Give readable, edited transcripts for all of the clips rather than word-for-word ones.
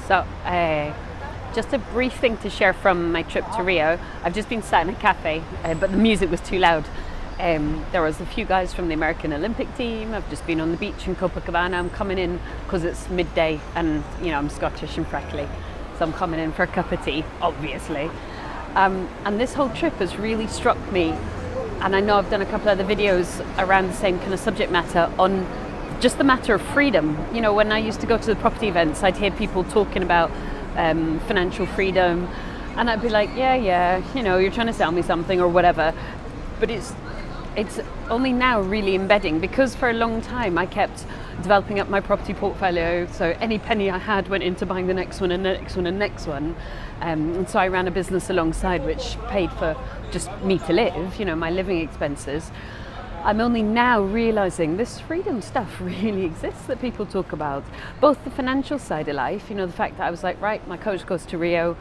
So, just a brief thing to share from my trip to Rio. I've just been sat in a cafe, but the music was too loud. There was a few guys from the American Olympic team. I've just been on the beach in Copacabana. I'm coming in because it's midday and, you know, I'm Scottish and freckly. So I'm coming in for a cup of tea, obviously. And this whole trip has really struck me. And I know I've done a couple of other videos around the same kind of subject matter on just the matter of freedom. You know, when I used to go to the property events, I'd hear people talking about financial freedom, and I'd be like, yeah, you know, you're trying to sell me something or whatever. But it's only now really embedding, because for a long time I kept developing up my property portfolio. So any penny I had went into buying the next one and the next one and the next one. And so I ran a business alongside which paid for just me to live, you know, my living expenses. I'm only now realizing this freedom stuff really exists that people talk about. Both the financial side of life, you know, the fact that I was like, right, my coach goes to Rio,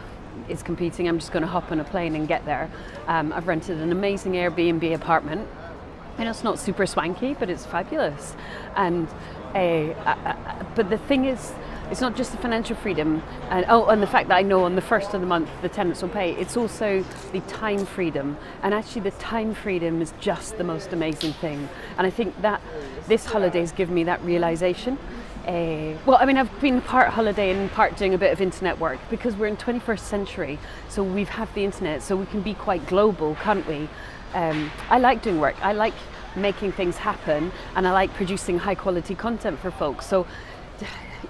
is competing, I'm just going to hop on a plane and get there. I've rented an amazing Airbnb apartment. You know, it's not super swanky, but it's fabulous. And but the thing is, it's not just the financial freedom and the fact that I know on the first of the month the tenants will pay. It's also the time freedom, and actually the time freedom is just the most amazing thing. And I think that this holiday's given me that realization. Well, I mean, I've been part holiday and part doing a bit of internet work because we're in 21st century, so we've had the internet, so we can be quite global, can't we? I like doing work. I like making things happen, and I like producing high quality content for folks. So,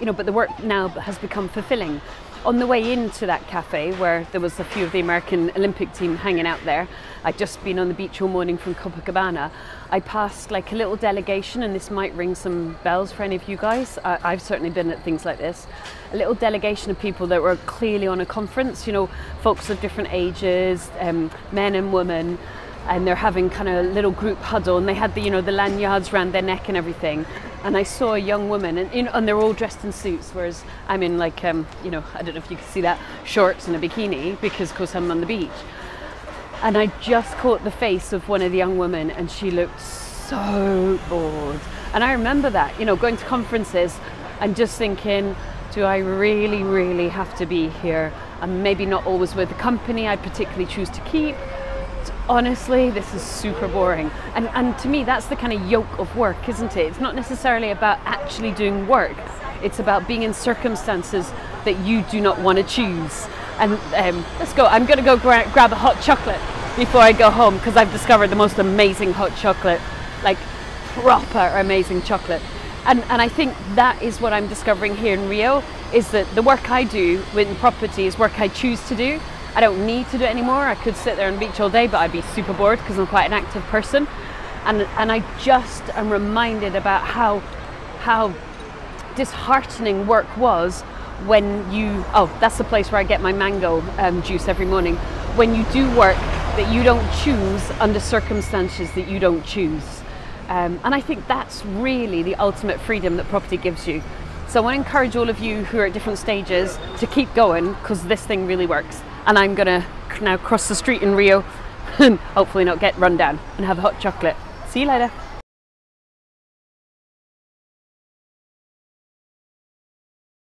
you know, but the work now has become fulfilling. On the way into that cafe where there was a few of the American Olympic team hanging out there, I'd just been on the beach all morning from Copacabana. I passed like a little delegation, and this might ring some bells for any of you guys. I've certainly been at things like this. A little delegation of people that were clearly on a conference, you know, folks of different ages, men and women, and they're having kind of a little group huddle, and they had the, you know, the lanyards around their neck and everything. And I saw a young woman, and, you know, and they're all dressed in suits, whereas I'm in like, you know, I don't know if you can see that, shorts and a bikini, because of course I'm on the beach. And I just caught the face of one of the young women, and she looked so bored. And I remember that, you know, going to conferences and just thinking, do I really, really have to be here? And maybe not always with the company I particularly choose to keep. Honestly, this is super boring. And to me, that's the kind of yoke of work, isn't it? It's not necessarily about actually doing work. It's about being in circumstances that you do not want to choose. And let's go. I'm going to go grab a hot chocolate before I go home, because I've discovered the most amazing hot chocolate, like proper amazing chocolate. And I think that is what I'm discovering here in Rio, is that the work I do with property is work I choose to do. I don't need to do it anymore. I could sit there on the beach all day, but I'd be super bored because I'm quite an active person. And I just am reminded about how disheartening work was when you, oh, that's the place where I get my mango juice every morning. When you do work that you don't choose under circumstances that you don't choose. And I think that's really the ultimate freedom that property gives you. So I want to encourage all of you who are at different stages to keep going, because this thing really works. And I'm gonna now cross the street in Rio and hopefully not get run down and have a hot chocolate. See you later.